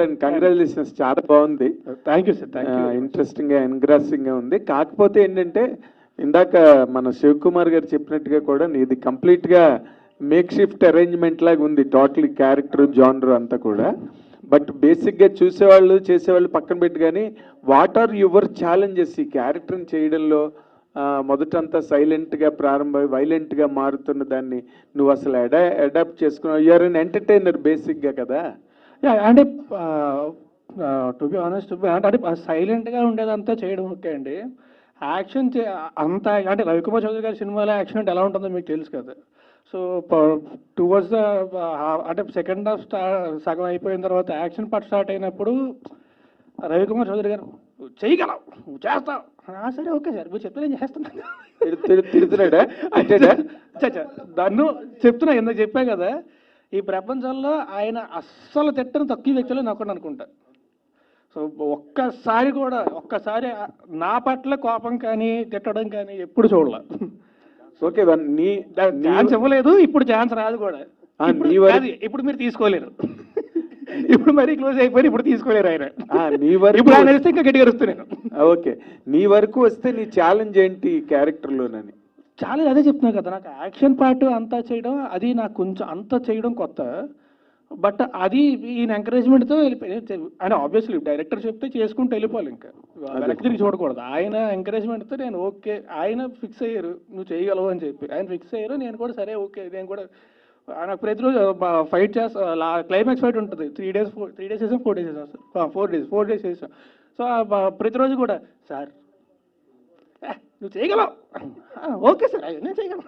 And congratulations, చాలా బాగుంది. Thank you sir, thank you. ఇంట్రెస్టింగ్గా ఎన్గ్రాసింగ్గా ఉంది. కాకపోతే ఏంటంటే ఇందాక మన శివకుమార్ గారు చెప్పినట్టుగా కూడా ఇది కంప్లీట్గా మేక్ షిఫ్ట్ అరేంజ్మెంట్ లాగా ఉంది, టోటలీ క్యారెక్టర్ జానర్ అంతా కూడా. బట్ బేసిక్గా చూసేవాళ్ళు చేసేవాళ్ళు పక్కన పెట్టి కానీ వాట్ ఆర్ యువర్ ఛాలెంజెస్ ఈ క్యారెక్టర్ని చేయడంలో? మొదటంతా సైలెంట్గా ప్రారంభమై వైలెంట్గా మారుతున్న దాన్ని నువ్వు అసలు అడాప్ట్ చేసుకున్నావు. యూఆర్ అన్ ఎంటర్టైనర్ బేసిక్గా కదా. అంటే టు బి ఆనెస్ట్ అంటే సైలెంట్గా ఉండేదంతా చేయడం ఓకే అండి. యాక్షన్ అంత అంటే రవికుమార్ చౌదరి గారి సినిమాలో యాక్షన్ అంటే ఎలా ఉంటుందో మీకు తెలుసు కదా. సో టువర్డ్స్ ద అంటే సెకండ్ హాఫ్ సగం అయిపోయిన తర్వాత యాక్షన్ పార్ట్ స్టార్ట్ అయినప్పుడు రవికుమార్ చౌదరి గారు చేయగలవు, నువ్వు చేస్తావు. సరే ఓకే సార్, మీరు చెప్తే నేను చేస్తున్నాను. తిడుతున్నాడా? నన్ను చెప్తున్నా, ఎందుకు చెప్పా కదా, ఈ ప్రపంచంలో ఆయన అస్సలు తిట్టని తక్కువ వ్యక్తులు నాకు అనుకుంటా. సో ఒక్కసారి నా పట్ల కోపం కానీ తిట్టడం కానీ ఎప్పుడు చూడలే. ఓకే, నీ ఛాన్స్ ఇవ్వలేదు, ఇప్పుడు ఛాన్స్ రాదు కూడా. ఇప్పుడు మీరు తీసుకోలేరు, ఇప్పుడు మరీ క్లోజ్ అయిపోయి ఇప్పుడు తీసుకోలేరు ఆయన. ఇప్పుడు ఆయన వస్తే ఇంకా గట్టిగా వస్తున్నాను. ఓకే, నీ వరకు వస్తే నీ ఛాలెంజ్ ఏంటి క్యారెక్టర్లోనని? ఛాలెంజ్ అదే చెప్తున్నా కదా, నాకు యాక్షన్ పార్ట్ అంతా చేయడం అది నాకు కొంచెం అంతా చేయడం కొత్త. బట్ అది ఈయన ఎంకరేజ్మెంట్తో వెళ్ళిపోయి ఆయన ఆబ్వియస్లీ డైరెక్టర్ చెప్తే చేసుకుంటూ వెళ్ళిపోవాలి, ఇంకా వెనక్కి తిరిగి చూడకూడదు. ఆయన ఎంకరేజ్మెంట్తో నేను ఓకే, ఆయన ఫిక్స్ అయ్యారు నువ్వు చేయగలవు అని చెప్పి ఆయన ఫిక్స్ అయ్యారు. నేను కూడా సరే ఓకే, నేను కూడా నాకు ప్రతిరోజు ఫైట్ చేస్తా. క్లైమాక్స్ ఫైట్ ఉంటుంది 3 days చేసాం, 4 days చేసాం సార్, 4 days చేసాం. సో ప్రతిరోజు కూడా సార్ నువ్వు చేయగలవు, ఓకే సార్ నేను చేయగలను,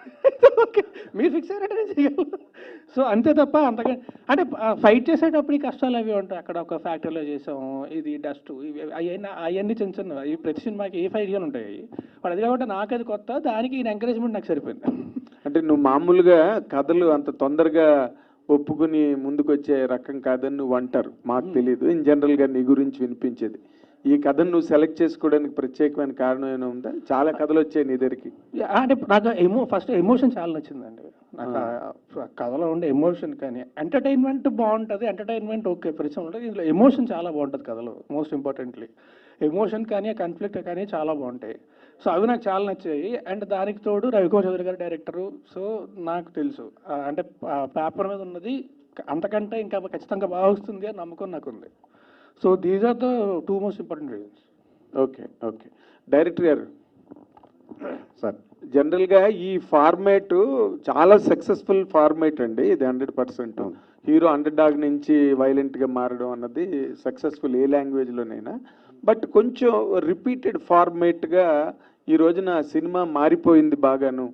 ఓకే మీరు ఫిక్స్ అయ్యారంటే నేను చేయగలను. సో అంతే తప్ప అంతగా అంటే ఫైట్ చేసేటప్పుడు ఈ కష్టాలు అవి ఉంటాయి. అక్కడ ఒక ఫ్యాక్టరీలో చేసాం, ఇది డస్ట్ అవన్నీ చిన్న చిన్న ఈ ప్రతి సినిమాకి ఏ ఫైట్గా ఉంటాయి. వాడు అది కాబట్టి నాకు అది కొత్త, దానికి ఈయన ఎంకరేజ్మెంట్ నాకు సరిపోయింది. అంటే నువ్వు మామూలుగా కథలు అంత తొందరగా ఒప్పుకుని ముందుకు వచ్చే రకం కాదని నువ్వు అంటారు, మాకు తెలియదు. ఇన్ జనరల్గా నీ గురించి వినిపించేది ఈ కథను నువ్వు సెలెక్ట్ చేసుకోవడానికి ప్రత్యేకమైన కారణం ఏమైనా ఉందా? చాలా కథలు వచ్చాయి నీ దగ్గరికి. అంటే నాకు ఫస్ట్ ఎమోషన్ చాలా నచ్చిందండి. నాకు కథలో ఉండే ఎమోషన్ కానీ ఎంటర్టైన్మెంట్ బాగుంటుంది, ఎంటర్టైన్మెంట్ ఓకే పరిచయం ఉంటుంది, ఇందులో ఎమోషన్ చాలా బాగుంటుంది కథలో. మోస్ట్ ఇంపార్టెంట్లీ ఎమోషన్ కానీ కాన్ఫ్లిక్ట్ కానీ చాలా బాగుంటాయి. సో అవి నాకు చాలా నచ్చాయి. అండ్ దానికి తోడు రవికుమార్ చౌదరి గారు డైరెక్టరు. సో నాకు తెలుసు అంటే పేపర్ మీద ఉన్నది అంతకంటే ఇంకా ఖచ్చితంగా బాగా వస్తుంది అని నమ్మకం నాకు ఉంది. So these are the 2 most important reasons. Okay okay, director గారు సార్, జనరల్గా ఈ ఫార్మేట్ చాలా సక్సెస్ఫుల్ ఫార్మేట్ అండి ఇది. 100% హీరో అండర్ డాగ్ నుంచి వైలెంట్గా మారడం అన్నది సక్సెస్ఫుల్ ఏ లాంగ్వేజ్లోనైనా. బట్ కొంచెం రిపీటెడ్ ఫార్మేట్గా ఈ రోజున సినిమా మారిపోయింది బాగాను.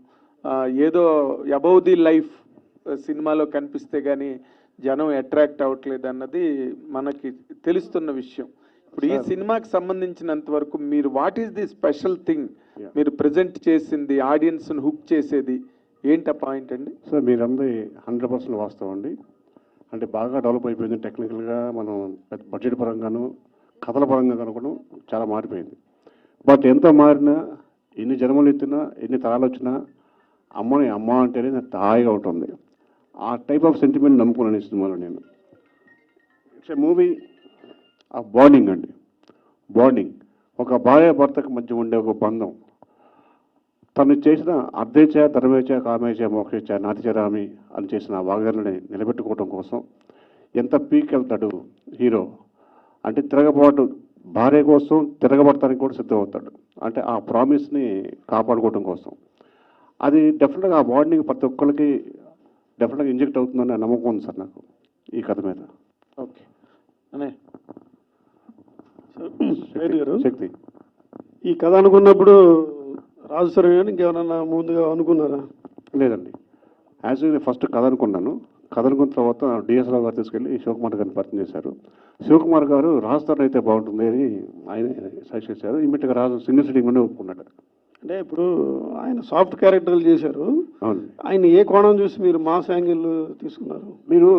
ఏదో అబౌవ్ ది లైఫ్ సినిమాలో కనిపిస్తే కానీ జనం అట్రాక్ట్ అవ్వట్లేదు అన్నది మనకి తెలుస్తున్న విషయం. ఇప్పుడు ఈ సినిమాకి సంబంధించినంత వరకు మీరు what is the special thing మీరు ప్రజెంట్ చేసింది, ఆడియన్స్ను హుక్ చేసేది ఏంటి ఆ పాయింట్ అండి? సార్ మీరందరూ 100% వాస్తవం అండి. అంటే బాగా డెవలప్ అయిపోయింది టెక్నికల్గా, మనం బడ్జెట్ పరంగాను కథల పరంగా కనుకోవడం చాలా మారిపోయింది. బట్ ఎంత మారినా, ఎన్ని జన్మలు ఎత్తినా, ఎన్ని తరాలు వచ్చినా అమ్మని అమ్మ అంటేనే నాకు హాయిగా ఉంటుంది. ఆ టైప్ ఆఫ్ సెంటిమెంట్ నమ్ముకున్నాను ఈ సినిమాలో నేను. It's a movie of bonding అండి. బాండింగ్ ఒక భార్య భర్తకు మధ్య ఉండే ఒక బంధం. తను చేసిన అర్ధేచ ధర్మేచ కామేచ మోక్షేచ నాతిచరామి అని చేసిన వాగ్దానాన్ని నిలబెట్టుకోవడం కోసం ఎంత పీక్ వెళ్తాడు హీరో. అంటే తిరగబాటు భార్య కోసం తిరగబడటానికి కూడా సిద్ధమవుతాడు. అంటే ఆ ప్రామిస్ని కాపాడుకోవడం కోసం. అది డెఫినెట్గా ఆ బాండింగ్ ప్రతి ఒక్కరికి డెఫినెట్గా ఇంజెక్ట్ అవుతుందని నమ్మకం ఉంది సార్ నాకు ఈ కథ మీద. ఓకే అనే శక్తి, ఈ కథ అనుకున్నప్పుడు రాజు సార్ కానీ ఇంకేమన్నా ముందుగా అనుకున్నారా? లేదండి, యాక్చువల్లీ ఫస్ట్ కథ అనుకున్నాను. కథ అనుకున్న తర్వాత డిఎస్ రావు గారు తీసుకెళ్ళి శివకుమార్ గారిని పరిచయం చేశారు. శివకుమార్ గారు రాజుతో అయితే బాగుంటుంది అని ఆయన సజెస్ట్ చేశారు. ఇమ్మీడియట్గా రాజు సింగిల్ సిట్టింగ్ అని ఒప్పుకున్నాడు. అంటే ఇప్పుడు ఆయన సాఫ్ట్ క్యారెక్టర్లు చేశారు. అవును, ఆయన ఏ కోణం చూసి మీరు మాస్ యాంగిల్ తీసుకున్నారు? మీరు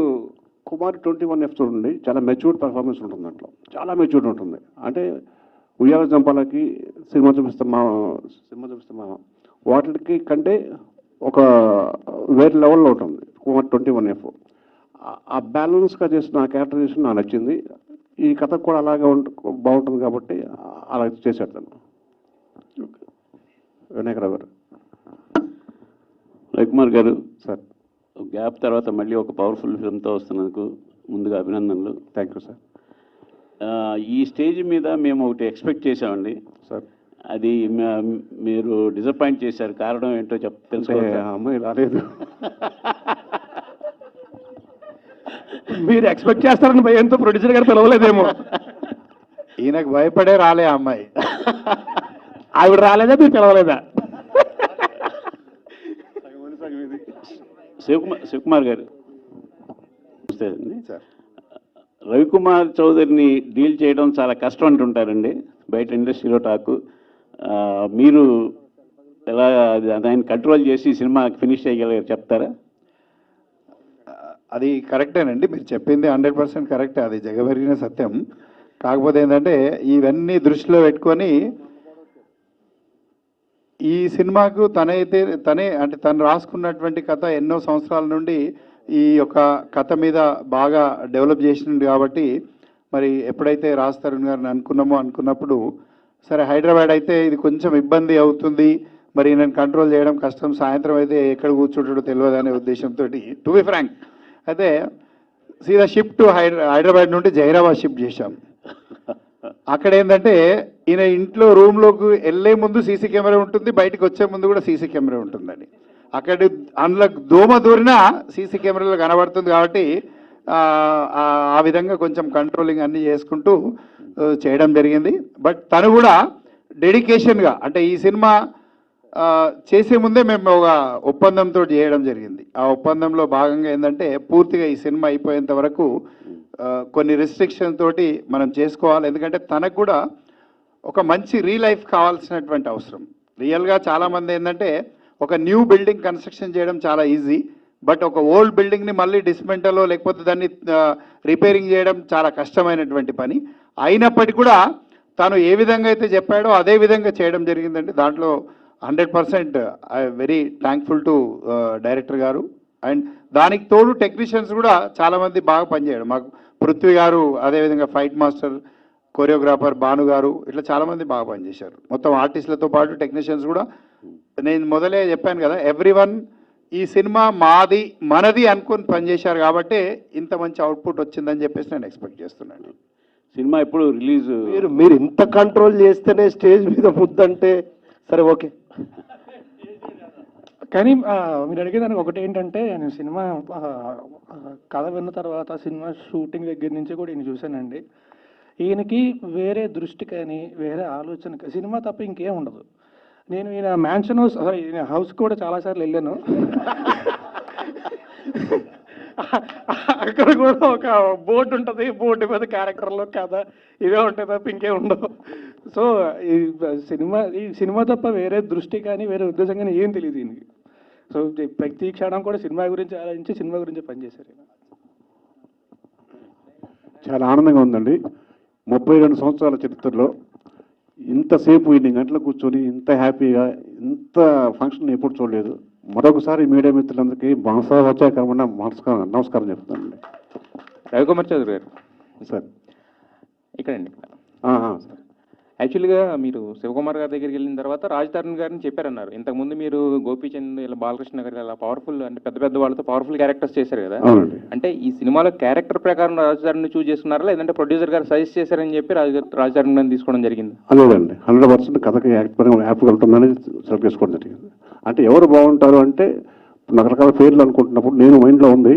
కుమార్ 21 ఎపిసోడ్ ఉండి చాలా మెచ్యూర్డ్ పర్ఫార్మెన్స్ ఉంటుంది దాంట్లో, చాలా మెచ్యూర్డ్ ఉంటుంది. అంటే ఉయ్యాల జంపాలకి సినిమా చూపిస్తామా వాటికి కంటే ఒక వేరే లెవెల్లో ఉంటుంది కుమార్ 21F. ఆ బ్యాలెన్స్గా చేసిన ఆ క్యారెక్టరైజేషన్ నాకు నచ్చింది. ఈ కథ కూడా అలాగే బాగుంటుంది కాబట్టి అలా చేశాడు తను. వినాయకరావు గారు. రవికుమార్ గారు, సార్. గ్యాప్ తర్వాత మళ్ళీ ఒక పవర్ఫుల్ ఫిల్మ్తో వస్తున్నందుకు ముందుగా అభినందనలు. Thank you sir. ఈ స్టేజ్ మీద మేము ఒకటి ఎక్స్పెక్ట్ చేసామండి సార్. అది మీరు డిసప్పాయింట్ చేశారు. కారణం ఏంటో తెలుసుకో. అమ్మాయి రాలేదు. మీరు ఎక్స్పెక్ట్ చేస్తారని భయంతో ప్రొడ్యూసర్ గారు పిలవలేదేమో. ఈయనకు భయపడే రాలే ఆ అమ్మాయి. ఆవిడ రాలేదా, మీరు పిలవలేదా? శివకుమార్ గారు నమస్తే అండి. సార్. రవికుమార్ చౌదరిని డీల్ చేయడం చాలా కష్టం అంటుంటారండి బయట ఇండస్ట్రీలో టాకు. మీరు ఎలా దాన్ని కంట్రోల్ చేసి సినిమా ఫినిష్ చేయగలిగారు చెప్తారా? అది కరెక్టేనండి, మీరు చెప్పింది 100% కరెక్టే, అది జగమెరిగిన సత్యం. కాకపోతే ఏంటంటే ఇవన్నీ దృష్టిలో పెట్టుకొని ఈ సినిమాకు తనే అంటే తను రాసుకున్నటువంటి కథ ఎన్నో సంవత్సరాల నుండి ఈ యొక్క కథ మీద బాగా డెవలప్ చేసింది కాబట్టి మరి ఎప్పుడైతే రాజ్ తరుణ్ గారిని అనుకున్నప్పుడు సరే హైదరాబాద్ అయితే ఇది కొంచెం ఇబ్బంది అవుతుంది, మరి నేను కంట్రోల్ చేయడం కష్టం, సాయంత్రం అయితే ఎక్కడ కూర్చుంటాడో తెలియదు అనే ఉద్దేశంతో టు బి ఫ్రాంక్ అయితే సీదా షిఫ్ట్ టు హైదరాబాద్ నుండి జహీరాబాద్ షిఫ్ట్ చేశాం. అక్కడ ఏంటంటే ఈయన ఇంట్లో రూమ్లోకి వెళ్ళే ముందు సీసీ కెమెరా ఉంటుంది, బయటకు వచ్చే ముందు కూడా సీసీ కెమెరా ఉంటుందండి. అక్కడ అందులో దోమ దూరినా సీసీ కెమెరాలో కనబడుతుంది కాబట్టి ఆ విధంగా కొంచెం కంట్రోలింగ్ అన్నీ చేసుకుంటూ చేయడం జరిగింది. బట్ తను కూడా డెడికేషన్గా అంటే ఈ సినిమా చేసే ముందే మేము ఒక ఒప్పందంతో చేయడం జరిగింది. ఆ ఒప్పందంలో భాగంగా ఏంటంటే పూర్తిగా ఈ సినిమా అయిపోయేంత వరకు కొన్ని రెస్ట్రిక్షన్ తోటి మనం చేసుకోవాలి. ఎందుకంటే తనకు కూడా ఒక మంచి రీలైఫ్ కావాల్సినటువంటి అవసరం. రియల్గా చాలామంది ఏంటంటే ఒక న్యూ బిల్డింగ్ కన్స్ట్రక్షన్ చేయడం చాలా ఈజీ, బట్ ఒక ఓల్డ్ బిల్డింగ్ని మళ్ళీ డిస్మెంటలో లేకపోతే దాన్ని రిపేరింగ్ చేయడం చాలా కష్టమైనటువంటి పని. అయినప్పటికీ కూడా తను ఏ విధంగా అయితే చెప్పాడో అదే విధంగా చేయడం జరిగిందండి. దాంట్లో 100% I very thankful to director గారు. అండ్ దానికి తోడు టెక్నీషియన్స్ కూడా చాలామంది బాగా పనిచేయడం. మాకు పృథ్వీ గారు, అదేవిధంగా ఫైట్ మాస్టర్, కొరియోగ్రాఫర్ భాను గారు, ఇట్లా చాలామంది బాగా పనిచేశారు. మొత్తం ఆర్టిస్టులతో పాటు టెక్నీషియన్స్ కూడా. నేను మొదలే చెప్పాను కదా, ఎవ్రీవన్ ఈ సినిమా మాది మనది అనుకుని పనిచేశారు కాబట్టి ఇంత మంచి అవుట్పుట్ వచ్చిందని చెప్పేసి నేను ఎక్స్పెక్ట్ చేస్తున్నాను. సినిమా ఎప్పుడు రిలీజ్? మీరు ఇంత కంట్రోల్ చేస్తేనే స్టేజ్ మీద ముద్దంటే సరే ఓకే. కానీ మీరు అడిగేదానికి ఒకటి ఏంటంటే, నేను సినిమా కథ విన్న తర్వాత సినిమా షూటింగ్ దగ్గర నుంచి కూడా ఈయన చూశానండి. ఈయనకి వేరే దృష్టి కానీ వేరే ఆలోచన సినిమా తప్ప ఇంకేం ఉండదు. నేను ఈయన మ్యాన్షన్ హౌస్, సారీ ఈయన హౌస్ కూడా చాలాసార్లు వెళ్ళాను. అక్కడ కూడా ఒక బోర్డు ఉంటుంది, బోర్డు మీద క్యారెక్టర్లో కథ ఇవే ఉంటాయి తప్ప ఇంకేం ఉండవు. సో ఈ సినిమా తప్ప వేరే దృష్టి కానీ వేరే ఉద్దేశం కానీ ఏం తెలియదు దీనికి. సో ప్రతి క్షణం కూడా సినిమా గురించి ఆలోచించి సినిమా గురించి పనిచేశారు. చాలా ఆనందంగా ఉందండి. 32 సంవత్సరాల చరిత్రలో ఇంతసేపు ఇన్ని గంటలు కూర్చొని ఇంత హ్యాపీగా ఇంత ఫంక్షన్ ఎప్పుడు చూడలేదు. మరొకసారి మీడియా మిత్రులందరికీ మనసా వచ్చాక నమస్కారం చెప్తానండి. రవికుమార్ చౌదరి గారు సార్. ఇక్కడండి. సార్. యాక్చువల్గా మీరు శివకుమార్ గారి దగ్గరికి వెళ్ళిన తర్వాత రాజ్ తరుణ్ గారిని చెప్పారన్నారు. ఇంతకుముందు మీరు గోపీచంద్ ఇలా బాలకృష్ణ గారు ఇలా పవర్ఫుల్ అంటే పెద్ద పెద్ద వాళ్ళతో పవర్ఫుల్ క్యారెక్టర్స్ చేశారు కదా. అవునండి. అంటే ఈ సినిమాలో క్యారెక్టర్ ప్రకారం రాజ్ తరుణ్ చూస్ చేసుకున్నారా, లేదంటే ప్రొడ్యూసర్ గారు సజెస్ట్ చేశారని చెప్పి రాజ్ తరుణ్ గారిని తీసుకోవడం జరిగింది? లేదండి, 100% కథకి యాప్గా ఉంటుందని సెలెక్ట్ చేసుకోవడం జరిగింది. అంటే ఎవరు బాగుంటారు అంటే రకరకాల పేర్లు అనుకుంటున్నప్పుడు నేను మైండ్లో ఉంది,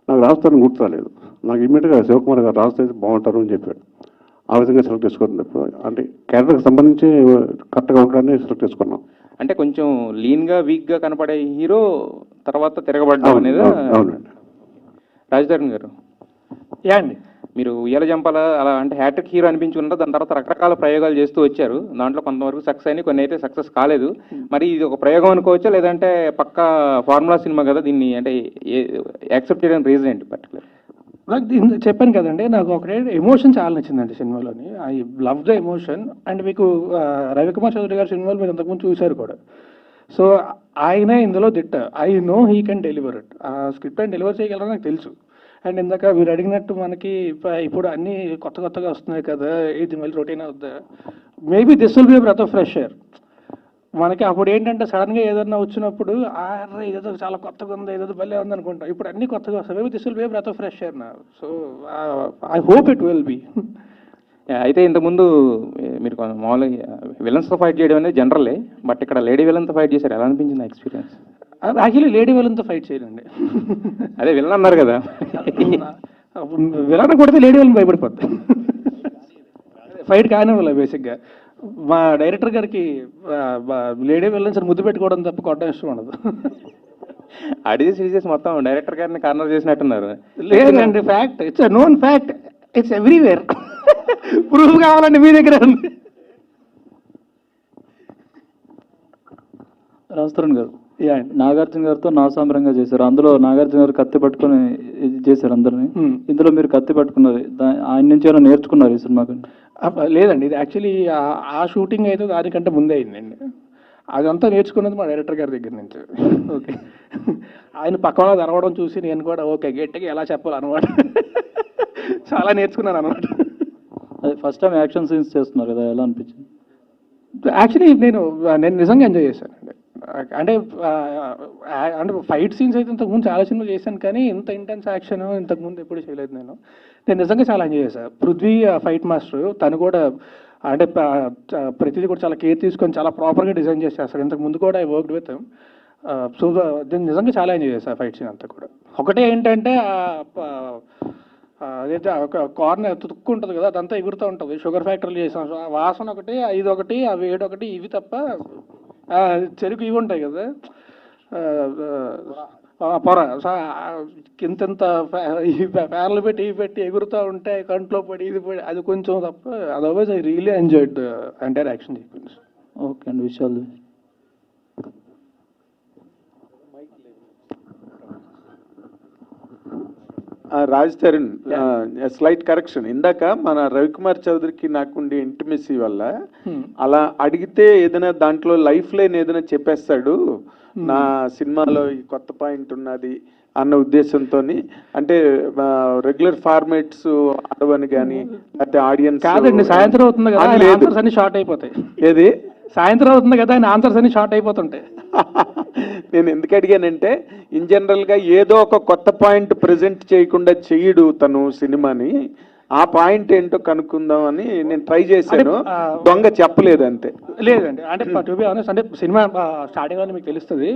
నాకు రాజధాని గుర్తు రాలేదు. నాకు ఇమ్మీడియట్గా శివకుమార్ గారు రాజధాని బాగుంటారు అని చెప్పాడు. ఆ విధంగా సెలెక్ట్ చేసుకోవడం అంటే క్యారెక్టర్కి సంబంధించి కరెక్ట్గా ఉంటాడని సెలెక్ట్ చేసుకున్నాం. అంటే కొంచెం లీన్గా వీక్గా కనపడే హీరో తర్వాత తిరగబడ్డం అనేది. అవునండి. రాజ్ తరుణ్ గారు అండి, మీరు ఉయ్యాల జంపాల అలా అంటే హ్యాట్రిక్ హీరో అనిపించుకున్నారు. దాని తర్వాత రకరకాల ప్రయోగాలు చేస్తూ వచ్చారు. దాంట్లో కొంతవరకు సక్సెస్ అయినాయి, కొన్ని అయితే సక్సెస్ కాలేదు. మరి ఇది ఒక ప్రయోగం అనుకోవచ్చా, లేదంటే పక్కా ఫార్ములా సినిమా కదా, దీన్ని అంటే యాక్సెప్ట్ చేయడానికి రీజన్ ఏంటి పర్టికులర్? నాకు చెప్పాను కదండి, నాకు ఒకటే ఎమోషన్ చాలా నచ్చిందండి సినిమాలోని. I love the emotion. And మీకు రవికుమార్ చౌదరి గారి సినిమాలు మీరు అంతకుముందు చూశారు కూడా. సో ఆయన ఇందులో దిట్ట. I know he can deliver it. ఆ స్క్రిప్ట్ ఆయన డెలివర్ చేయగలరని నాకు తెలుసు. అండ్ ఇందాక మీరు అడిగినట్టు మనకి ఇప్పుడు అన్నీ కొత్తగా వస్తున్నాయి కదా, ఇది మళ్ళీ రొటీన్ అవుద్దా, maybe this will be breath of fresh air. మనకి అప్పుడు ఏంటంటే సడన్గా ఏదన్నా వచ్చినప్పుడు అరే ఇదేదో చాలా కొత్తగా ఉంది, ఏదో భలే ఉంది అనుకుంటాం. ఇప్పుడు అన్ని కొత్తగా వస్తాయి. Maybe this will be breath of fresh air నా. So I hope it will be. అయితే ఇంతకుముందు మీరు మామూలుగా విలన్స్తో ఫైట్ చేయడం అనేది జనరలే, బట్ ఇక్కడ లేడీ విలన్తో ఫైట్ చేశారు, ఎలా అనిపించింది ఎక్స్పీరియన్స్? యాక్చువల్లీ లేడీ విలన్తో ఫైట్ చేయాలండి. అదే విలన్ అన్నారు కదా. విలన్ కొడితే లేడీ విలన్ భయపడిపోద్ది. ఫైట్ కానివ్వాలి బేసిక్గా. మా డైరెక్టర్ గారికి లేడీ విలన్స్ ముద్దు పెట్టుకోవడం తప్ప కొట్టడం ఇష్టం ఉండదు. అడిగి సీరియస్ మొత్తం డైరెక్టర్ గారిని కార్నర్ చేసినట్టున్నారు. లేదండి, fact, it's a known fact, it's everywhere. Proof కావాలండి మీ దగ్గర ఉంది. రాజతరుణ్ గారు, నాగార్జున గారితో నాసాంబరంగా చేశారు. అందులో నాగార్జున గారు కత్తి పట్టుకొని ఇది చేశారు అందరినీ. ఇందులో మీరు కత్తి పట్టుకున్నారు, ఆయన నుంచి ఏమైనా నేర్చుకున్నారు ఈ సినిమాకి? లేదండి, ఇది యాక్చువల్లీ ఆ షూటింగ్ అయితే దానికంటే ముందే అయిందండి. అదంతా నేర్చుకున్నది మా డైరెక్టర్ గారి దగ్గర నుంచి. ఓకే, ఆయన పక్క వాళ్ళ అరవడం చూసి నేను కూడా ఓకే గట్టిగా ఎలా చెప్పాలన్నమాట. చాలా నేర్చుకున్నాను అనమాట. అదే ఫస్ట్ టైం యాక్షన్ సీన్స్ చేస్తున్నారు కదా, ఎలా అనిపించింది? యాక్చువల్లీ నేను నిజంగా ఎంజాయ్ చేశానండి. అంటే అంటే ఫైట్ సీన్స్ అయితే ఇంతకుముందు చాలా సినిమాలు చేశాను, కానీ ఇంత ఇంటెన్స్ యాక్షన్ ఇంతకుముందు ఎప్పుడు చేయలేదు. నేను నిజంగా చాలా ఎంజాయ్ చేశాను. పృథ్వీ ఫైట్ మాస్టర్, తను కూడా అంటే ప్రతిదీ కూడా చాలా కేర్ తీసుకొని చాలా ప్రాపర్గా డిజైన్ చేసి చేస్తాడు. ఇంతకు ముందు కూడా ఐ వర్క్డ్ విత్. సో నేను నిజంగా చాలా ఎంజాయ్ చేశాను ఫైట్ సీన్ అంతా కూడా. ఒకటే ఏంటంటే అదైతే ఒక కార్నర్ తుక్కు ఉంటుంది కదా, అదంతా ఎగురుతూ ఉంటుంది. షుగర్ ఫ్యాక్టరీలు చేసాం, వాసన ఒకటి, ఐదు ఒకటి, ఆ వేడి ఒకటి, ఇవి తప్ప చెరుకు ఇవి ఉంటాయి కదా, పొర కింతంత ఫ్యాన్లు పెట్టి ఇవి పెట్టి ఎగురుతూ ఉంటే కంట్లో పడి ఇది పడి అది కొంచెం తప్ప, otherwise I really enjoyed the entire action sequence. Okay అండి, విషయాలు రాజ్ తరుణ్, స్లైట్ కరెక్షన్. ఇందాక మన రవికుమార్ చౌదరికి నాకుండే ఇంటిమెసీ వల్ల అలా అడిగితే ఏదైనా దాంట్లో లైఫ్ లైన్ ఏదైనా చెప్పేస్తాడు, నా సినిమాలో ఈ కొత్త పాయింట్ ఉన్నది అన్న ఉద్దేశంతో. అంటే రెగ్యులర్ ఫార్మేట్స్ ఆడవని కానీ లేకపోతే ఆడియన్స్ కాదండి, సాయంత్రం అవుతుంది కదా, ఆన్సర్స్ అన్ని షార్ట్ అయిపోతాయి. ఏది సాయంత్రం అవుతుంది కదా, ఆయన ఆన్సర్స్ అన్ని షార్ట్ అయిపోతుంటాయి. నేను ఎందుకు అడిగానంటే, ఇన్ జనరల్గా ఏదో ఒక కొత్త పాయింట్ ప్రెజెంట్ చేయకుండా చెయ్యడు తను సినిమాని. ఆ పాయింట్ ఏంటో కనుక్కుందాం అని నేను ట్రై చేశాను, దొంగ చెప్పలేదు అంతే. లేదండి, అంటే టు బి ఆనెస్ట్, అంటే సినిమా స్టార్టింగ్ లో మీకు తెలుస్తుంది.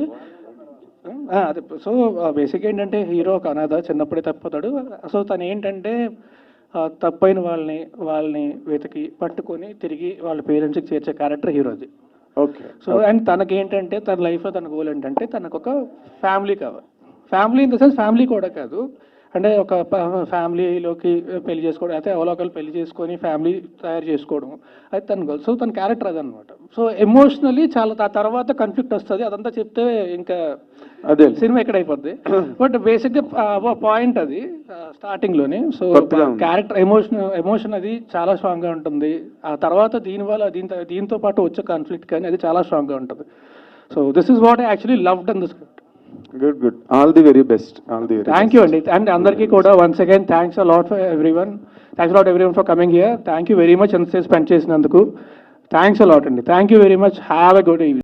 అదే, సో బేసిక్ ఏంటంటే హీరో ఒక అనాథ, చిన్నప్పుడే తప్పుతాడు. సో తను ఏంటంటే తప్పైన వాళ్ళని వెతికి పట్టుకొని తిరిగి వాళ్ళ పేరెంట్స్కి చేర్చే క్యారెక్టర్ హీరోది. ఓకే. సో అండ్ తనకి ఏంటంటే తన లైఫ్లో తన గోల్ ఏంటంటే తనకు ఒక ఫ్యామిలీ కావాలి. Family in the sense family కూడా కాదు, అంటే ఒక ఫ్యామిలీలోకి పెళ్లి చేసుకోవడం, అయితే అవలోకలు పెళ్లి చేసుకొని ఫ్యామిలీ తయారు చేసుకోవడం, అది తన గోల్. సో తన క్యారెక్టర్ అదనమాట. సో ఎమోషనలీ చాలా తర్వాత కాన్ఫ్లిక్ట్ వస్తుంది, అదంతా చెప్తే ఇంకా అదే సినిమా ఎక్కడ అయిపోద్ది. బట్ బేసిక్గా పాయింట్ అది స్టార్టింగ్లోనే. సో క్యారెక్టర్ ఎమోషన్ అది చాలా స్ట్రాంగ్గా ఉంటుంది. ఆ తర్వాత దీనివల్ల దీంతో పాటు వచ్చే కాన్ఫ్లిక్ట్ కానీ అది చాలా స్ట్రాంగ్గా ఉంటుంది. So this is what I actually loved in the script. Good. All the very best. Thank you అండి. అండ్ అందరికీ కూడా once again thanks a lot for everyone. Thanks lot everyone for coming here. Thank you very much ఎంతసేపు spend చేసినందుకు. Thanks a lot అండి. Thank you very much. Have a good evening.